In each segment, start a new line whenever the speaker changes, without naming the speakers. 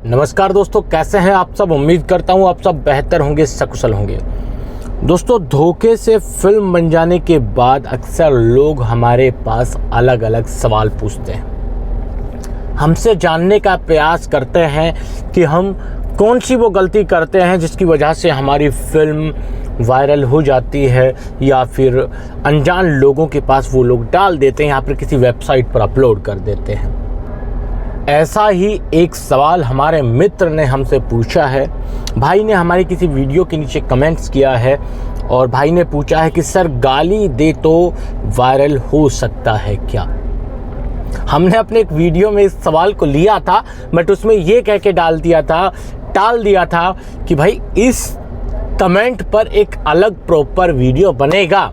नमस्कार दोस्तों, कैसे हैं आप सब। उम्मीद करता हूं आप सब बेहतर होंगे, सकुशल होंगे। दोस्तों, धोखे से फिल्म बन जाने के बाद अक्सर लोग हमारे पास अलग अलग सवाल पूछते हैं, हमसे जानने का प्रयास करते हैं कि हम कौन सी वो गलती करते हैं जिसकी वजह से हमारी फिल्म वायरल हो जाती है या फिर अनजान लोगों के पास वो लोग डाल देते हैं या फिर किसी वेबसाइट पर अपलोड कर देते हैं। ऐसा ही एक सवाल हमारे मित्र ने हमसे पूछा है। भाई ने हमारी किसी वीडियो के नीचे कमेंट्स किया है और भाई ने पूछा है कि सर, गाली दे तो वायरल हो सकता है क्या। हमने अपने एक वीडियो में इस सवाल को लिया था, बट उसमें ये कह के टाल दिया था कि भाई इस कमेंट पर एक अलग प्रॉपर वीडियो बनेगा,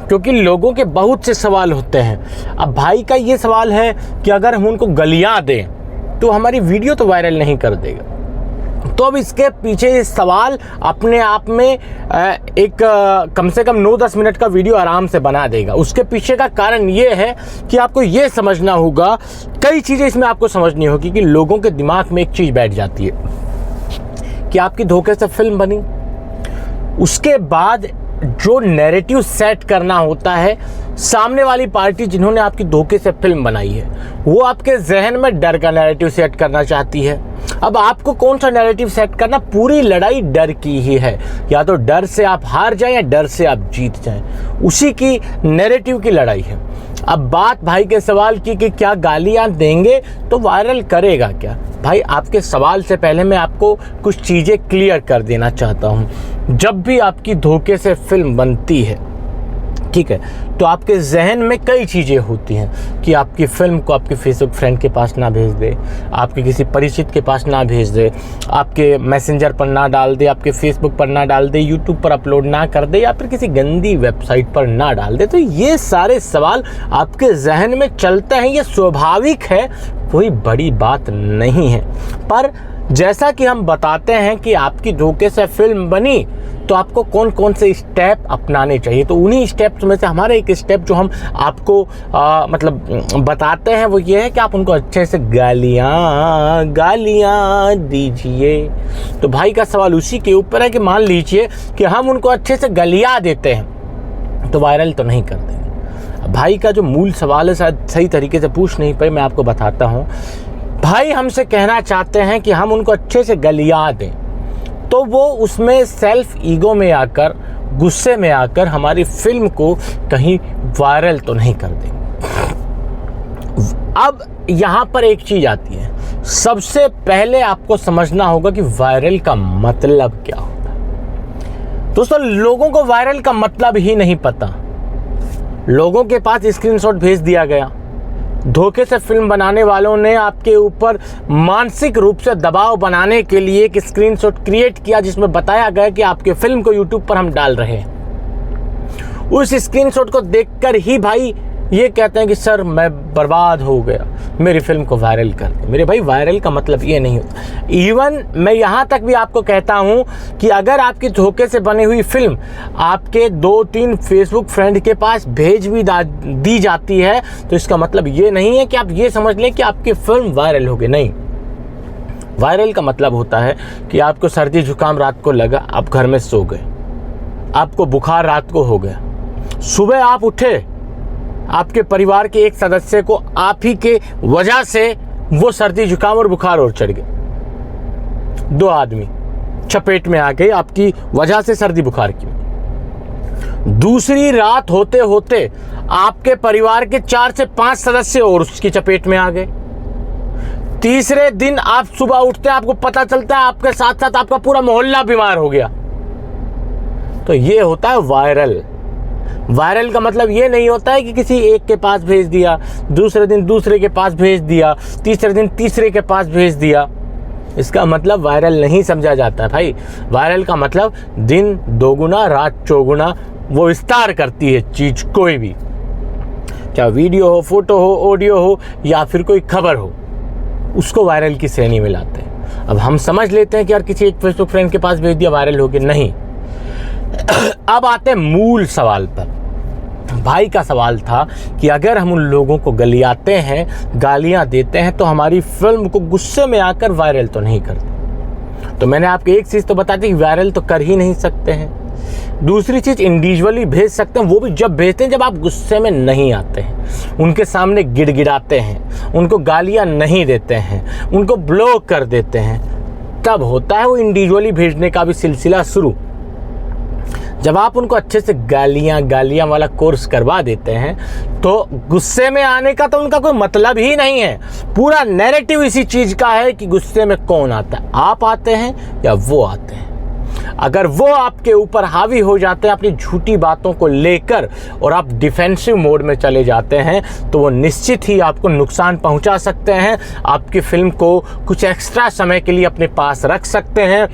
क्योंकि लोगों के बहुत से सवाल होते हैं। अब भाई का ये सवाल है कि अगर हम उनको गालियाँ दें तो हमारी वीडियो तो वायरल नहीं कर देगा। तो अब इसके पीछे ये सवाल अपने आप में एक कम से कम 9-10 मिनट का वीडियो आराम से बना देगा। उसके पीछे का कारण ये है कि आपको ये समझना होगा, कई चीज़ें इसमें आपको समझनी होगी कि लोगों के दिमाग में एक चीज़ बैठ जाती है कि आपकी धोखे से फिल्म बनी, उसके बाद जो नैरेटिव सेट करना होता है, सामने वाली पार्टी जिन्होंने आपकी धोखे से फिल्म बनाई है वो आपके जहन में डर का नैरेटिव सेट करना चाहती है। अब आपको कौन सा नैरेटिव सेट करना, पूरी लड़ाई डर की ही है। या तो डर से आप हार जाएं या डर से आप जीत जाएं, उसी की नैरेटिव की लड़ाई है। अब बात भाई के सवाल की कि क्या गालियां देंगे तो वायरल करेगा क्या। भाई, आपके सवाल से पहले मैं आपको कुछ चीज़ें क्लियर कर देना चाहता हूं। जब भी आपकी धोखे से फिल्म बनती है, ठीक है, तो आपके जहन में कई चीज़ें होती हैं कि आपकी फिल्म को आपके फेसबुक फ्रेंड के पास ना भेज दे, आपके किसी परिचित के पास ना भेज दे, आपके मैसेंजर पर ना डाल दे, आपके फेसबुक पर ना डाल दे, यूट्यूब पर अपलोड ना कर दे या फिर किसी गंदी वेबसाइट पर ना डाल दे। तो ये सारे सवाल आपके जहन में चलते हैं, ये स्वाभाविक है, कोई बड़ी बात नहीं है। पर जैसा कि हम बताते हैं कि आपकी धोखे से फिल्म बनी तो आपको कौन कौन से स्टेप अपनाने चाहिए, तो उन्हीं स्टेप्स में से हमारा एक स्टेप जो हम आपको मतलब बताते हैं वो ये है कि आप उनको अच्छे से गालियाँ दीजिए। तो भाई का सवाल उसी के ऊपर है कि मान लीजिए कि हम उनको अच्छे से गालियाँ देते हैं तो वायरल तो नहीं कर देंगे। भाई का जो मूल सवाल है शायद सही तरीके से पूछ नहीं पाए, मैं आपको बताता हूँ। भाई हमसे कहना चाहते हैं कि हम उनको अच्छे से गालियाँ दें तो वो उसमें सेल्फ ईगो में आकर, गुस्से में आकर हमारी फिल्म को कहीं वायरल तो नहीं कर देंगे। अब यहाँ पर एक चीज़ आती है, सबसे पहले आपको समझना होगा कि वायरल का मतलब क्या होता है। दोस्तों, लोगों को वायरल का मतलब ही नहीं पता। लोगों के पास स्क्रीनशॉट भेज दिया गया, धोखे से फिल्म बनाने वालों ने आपके ऊपर मानसिक रूप से दबाव बनाने के लिए एक स्क्रीनशॉट क्रिएट किया जिसमें बताया गया कि आपके फिल्म को यूट्यूब पर हम डाल रहे हैं। उस स्क्रीनशॉट को देखकर ही भाई ये कहते हैं कि सर, मैं बर्बाद हो गया, मेरी फिल्म को वायरल कर दे। मेरे भाई, वायरल का मतलब ये नहीं होता। इवन मैं यहाँ तक भी आपको कहता हूँ कि अगर आपकी धोखे से बनी हुई फिल्म आपके 2-3 फेसबुक फ्रेंड के पास भेज भी दी जाती है तो इसका मतलब ये नहीं है कि आप ये समझ लें कि आपकी फिल्म वायरल हो गई। नहीं, वायरल का मतलब होता है कि आपको सर्दी जुकाम रात को लगा, आप घर में सो गए, आपको बुखार रात को हो गया, सुबह आप उठे, आपके परिवार के एक सदस्य को आप ही के वजह से वो सर्दी जुकाम और बुखार और चढ़ गए। 2 आदमी चपेट में आ गए आपकी वजह से सर्दी बुखार की। दूसरी रात होते होते आपके परिवार के 4 से 5 सदस्य और उसकी चपेट में आ गए। तीसरे दिन आप सुबह उठते हैं, आपको पता चलता है आपके साथ साथ आपका पूरा मोहल्ला बीमार हो गया। तो ये होता है वायरल। वायरल का मतलब ये नहीं होता है कि किसी एक के पास भेज दिया, दूसरे दिन दूसरे के पास भेज दिया, तीसरे दिन तीसरे के पास भेज दिया। इसका मतलब वायरल नहीं समझा जाता भाई। वायरल का मतलब दिन दोगुना रात चौगुना वो विस्तार करती है चीज़, कोई भी, चाहे वीडियो हो, फोटो हो, ऑडियो हो या फिर कोई खबर हो, उसको वायरल की श्रेणी में लाते हैं। अब हम समझ लेते हैं कि यार किसी एक फेसबुक फ्रेंड के पास भेज दिया, वायरल हो गया। नहीं। अब आते हैं मूल सवाल पर। भाई का सवाल था कि अगर हम उन लोगों को गलियाते हैं, गालियां देते हैं, तो हमारी फिल्म को गुस्से में आकर वायरल तो नहीं करते। तो मैंने आपको एक चीज़ तो बता दी कि वायरल तो कर ही नहीं सकते हैं। दूसरी चीज़, इंडिविजुअली भेज सकते हैं, वो भी जब भेजते हैं जब आप गुस्से में नहीं आते हैं, उनके सामने गिड़गिड़ाते हैं, उनको गालियां नहीं देते हैं, उनको ब्लॉक कर देते हैं, तब होता है वो इंडिविजुअली भेजने का भी सिलसिला शुरू। जब आप उनको अच्छे से गालियां वाला कोर्स करवा देते हैं तो गुस्से में आने का तो उनका कोई मतलब ही नहीं है। पूरा नैरेटिव इसी चीज़ का है कि गुस्से में कौन आता है, आप आते हैं या वो आते हैं। अगर वो आपके ऊपर हावी हो जाते हैं अपनी झूठी बातों को लेकर और आप डिफेंसिव मोड में चले जाते हैं, तो वो निश्चित ही आपको नुकसान पहुंचा सकते हैं। आपकी फिल्म को कुछ एक्स्ट्रा समय के लिए अपने पास रख सकते हैं।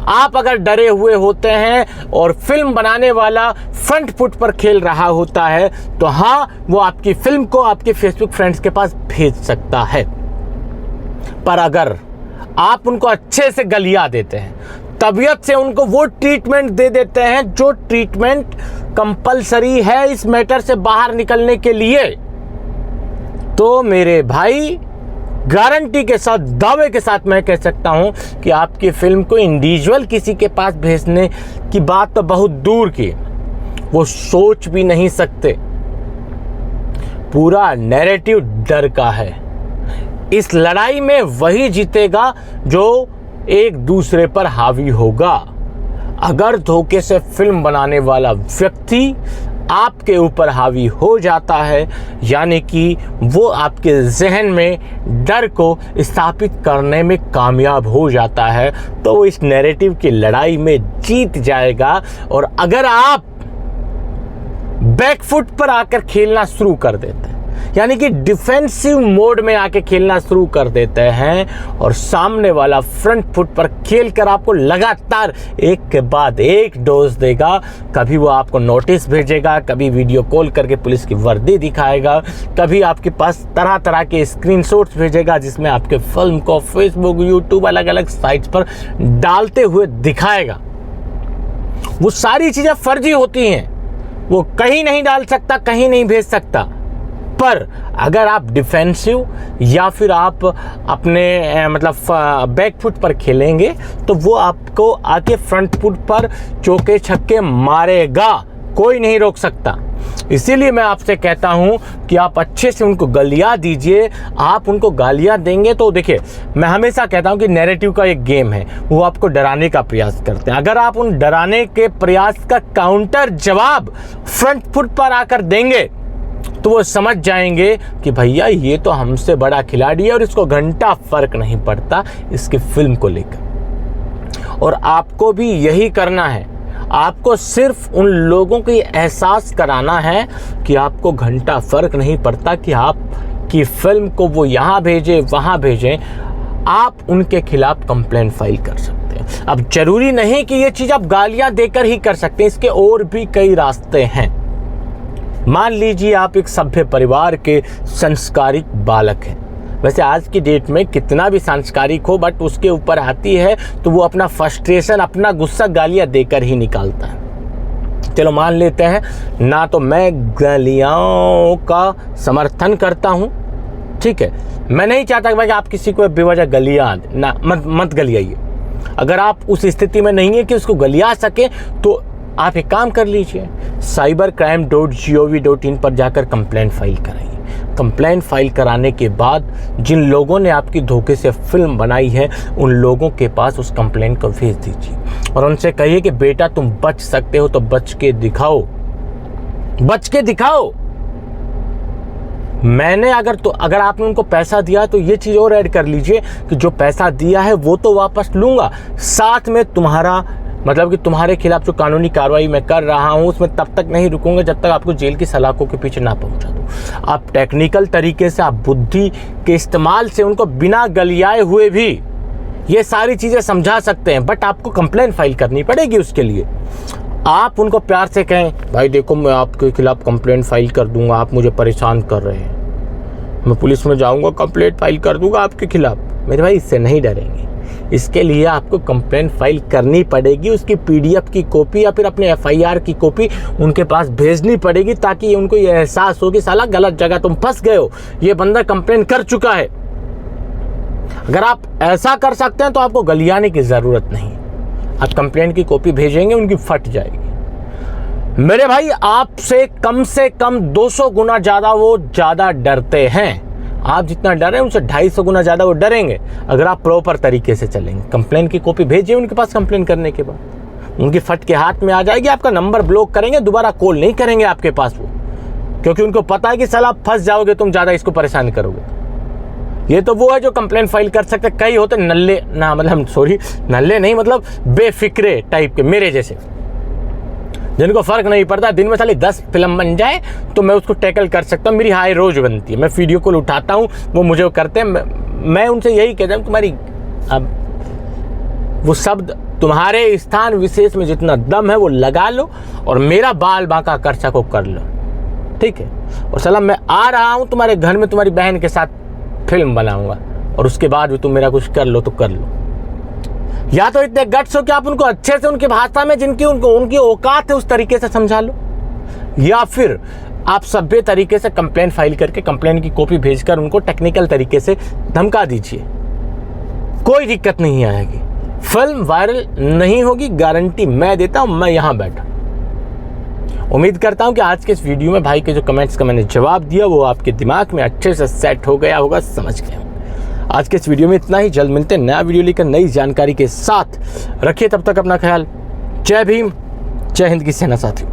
आप अगर डरे हुए होते हैं और फिल्म बनाने वाला फ्रंट फुट पर खेल रहा होता है, तो हाँ, वो आपकी फिल्म को आपके फेसबुक फ्रेंड्स के पास भेज सकता है। पर अगर आप उनको अच्छे से गलिया देते हैं, तबीयत से उनको वो ट्रीटमेंट दे देते हैं जो ट्रीटमेंट कंपलसरी है इस मैटर से बाहर निकलने के लिए, तो मेरे भाई गारंटी के साथ, दावे के साथ मैं कह सकता हूं कि आपकी फिल्म को इंडिविजुअल किसी के पास भेजने की बात तो बहुत दूर की, वो सोच भी नहीं सकते। पूरा नैरेटिव डर का है। इस लड़ाई में वही जीतेगा जो एक दूसरे पर हावी होगा। अगर धोखे से फिल्म बनाने वाला व्यक्ति आपके ऊपर हावी हो जाता है, यानी कि वो आपके जहन में डर को स्थापित करने में कामयाब हो जाता है, तो वो इस नैरेटिव की लड़ाई में जीत जाएगा। और अगर आप बैकफुट पर आकर खेलना शुरू कर देते हैं, यानी कि डिफेंसिव मोड में आके खेलना शुरू कर देते हैं और सामने वाला फ्रंट फुट पर खेलकर आपको लगातार एक के बाद एक डोज देगा, कभी वो आपको नोटिस भेजेगा, कभी वीडियो कॉल करके पुलिस की वर्दी दिखाएगा, कभी आपके पास तरह तरह के स्क्रीनशॉट्स भेजेगा जिसमें आपके फिल्म को फेसबुक, यूट्यूब, अलग अलग साइट्स पर डालते हुए दिखाएगा। वो सारी चीज़ें फर्जी होती हैं, वो कहीं नहीं डाल सकता, कहीं नहीं भेज सकता। पर अगर आप डिफेंसिव या फिर आप अपने मतलब बैक फुट पर खेलेंगे, तो वो आपको आके फ्रंट फुट पर चौके छक्के मारेगा, कोई नहीं रोक सकता। इसीलिए मैं आपसे कहता हूं कि आप अच्छे से उनको गालियां दीजिए। आप उनको गालियां देंगे तो देखिए, मैं हमेशा कहता हूं कि नैरेटिव का एक गेम है, वो आपको डराने का प्रयास करते हैं। अगर आप उन डराने के प्रयास का काउंटर जवाब फ्रंट फुट पर आकर देंगे, तो वो समझ जाएंगे कि भैया ये तो हमसे बड़ा खिलाड़ी है और इसको घंटा फर्क नहीं पड़ता इसकी फिल्म को लेकर। और आपको भी यही करना है। आपको सिर्फ उन लोगों को एहसास कराना है कि आपको घंटा फर्क नहीं पड़ता कि आपकी फिल्म को वो यहाँ भेजे, वहाँ भेजें। आप उनके खिलाफ कंप्लेंट फाइल कर सकते हैं। अब जरूरी नहीं कि ये चीज़ आप गालियाँ देकर ही कर सकते हैं, इसके और भी कई रास्ते हैं। मान लीजिए आप एक सभ्य परिवार के संस्कारिक बालक हैं। वैसे आज की डेट में कितना भी संस्कारिक हो, बट उसके ऊपर आती है तो वो अपना फ्रस्ट्रेशन, अपना गुस्सा गालियाँ देकर ही निकालता है। चलो मान लेते हैं ना, तो मैं गालियों का समर्थन करता हूँ, ठीक है। मैं नहीं चाहता कि भाई आप किसी को बेवजह गालियाँ ना, मत गलियाइए। अगर आप उस स्थिति में नहीं है कि उसको गलिया सके, तो आप एक काम कर लीजिए, cybercrime.gov.in पर जाकर कंप्लेंट फाइल कराइए। कंप्लेंट फाइल कराने के बाद जिन लोगों ने आपकी धोखे से फिल्म बनाई है, उन लोगों के पास उस कंप्लेंट को भेज दीजिए और उनसे कहिए कि बेटा तुम बच सकते हो तो बच के दिखाओ, बच के दिखाओ। मैंने अगर आपने उनको पैसा दिया तो ये चीज़ और ऐड कर लीजिए कि जो पैसा दिया है वो तो वापस लूँगा, साथ में तुम्हारा मतलब कि तुम्हारे खिलाफ जो कानूनी कार्रवाई मैं कर रहा हूं उसमें तब तक नहीं रुकूंगा जब तक आपको जेल की सलाखों के पीछे ना पहुंचा दूं। आप टेक्निकल तरीके से, आप बुद्धि के इस्तेमाल से उनको बिना गलियाए हुए भी ये सारी चीज़ें समझा सकते हैं, बट आपको कंप्लेंट फाइल करनी पड़ेगी। उसके लिए आप उनको प्यार से कहें, भाई देखो मैं आपके खिलाफ कंप्लेंट फाइल कर दूंगा, आप मुझे परेशान कर रहे हैं, मैं पुलिस में जाऊँगा, कंप्लेंट फाइल कर दूँगा आपके खिलाफ। मेरे भाई इससे नहीं डरेंगे। इसके लिए आपको कंप्लेन फाइल करनी पड़ेगी, उसकी PDF की कॉपी या फिर अपने FIR की कॉपी उनके पास भेजनी पड़ेगी, ताकि उनको ये एहसास हो कि साला गलत जगह तुम फंस गए हो, ये बंदा कंप्लेन कर चुका है। अगर आप ऐसा कर सकते हैं तो आपको गलियाने की ज़रूरत नहीं। आप कंप्लेंट की कॉपी भेजेंगे, उनकी फट जाएगी। मेरे भाई, आपसे कम से कम 200 गुना ज़्यादा वो ज़्यादा डरते हैं। आप जितना डरे उनसे 250 गुना ज़्यादा वो डरेंगे, अगर आप प्रॉपर तरीके से चलेंगे। कंप्लेंट की कॉपी भेजिए उनके पास, कंप्लेंट करने के बाद उनकी फट के हाथ में आ जाएगी, आपका नंबर ब्लॉक करेंगे, दोबारा कॉल नहीं करेंगे आपके पास वो, क्योंकि उनको पता है कि साला आप फंस जाओगे, तुम ज़्यादा इसको परेशान करोगे। ये तो वो है जो कंप्लेंट फाइल कर सकते। कई होते नल्ले ना, मतलब सॉरी, नल्ले नहीं, मतलब बेफिक्रे टाइप के, मेरे जैसे, जिनको फर्क नहीं पड़ता, दिन में साली 10 फिल्म बन जाए तो मैं उसको टैकल कर सकता हूँ। मेरी हाई रोज बनती है, मैं वीडियो कॉल उठाता हूँ, वो मुझे करते हैं, मैं उनसे यही कहता हूँ, तुम्हारी अब वो शब्द, तुम्हारे स्थान विशेष में जितना दम है वो लगा लो, और मेरा बाल बांका कर सको कर लो, ठीक है। और साला मैं आ रहा हूँ तुम्हारे घर में, तुम्हारी बहन के साथ फिल्म बनाऊंगा, और उसके बाद भी तुम मेरा कुछ कर लो तो कर लो। या तो इतने गट्स हो कि आप उनको अच्छे से उनकी भाषा में जिनकी उनकी औकात है उस तरीके से समझा लो, या फिर आप सभ्य तरीके से कंप्लेंट फाइल करके कंप्लेंट की कॉपी भेजकर उनको टेक्निकल तरीके से धमका दीजिए। कोई दिक्कत नहीं आएगी, फिल्म वायरल नहीं होगी, गारंटी मैं देता हूं, मैं यहां बैठा। उम्मीद करता हूं कि आज के इस वीडियो में भाई के जो कमेंट्स का मैंने जवाब दिया वो आपके दिमाग में अच्छे से सेट हो गया होगा, समझ गए। आज के इस वीडियो में इतना ही, जल्द मिलते हैं नया वीडियो लेकर नई जानकारी के साथ। रखिए तब तक अपना ख्याल। जय भीम, जय हिंद की सेना साथियों।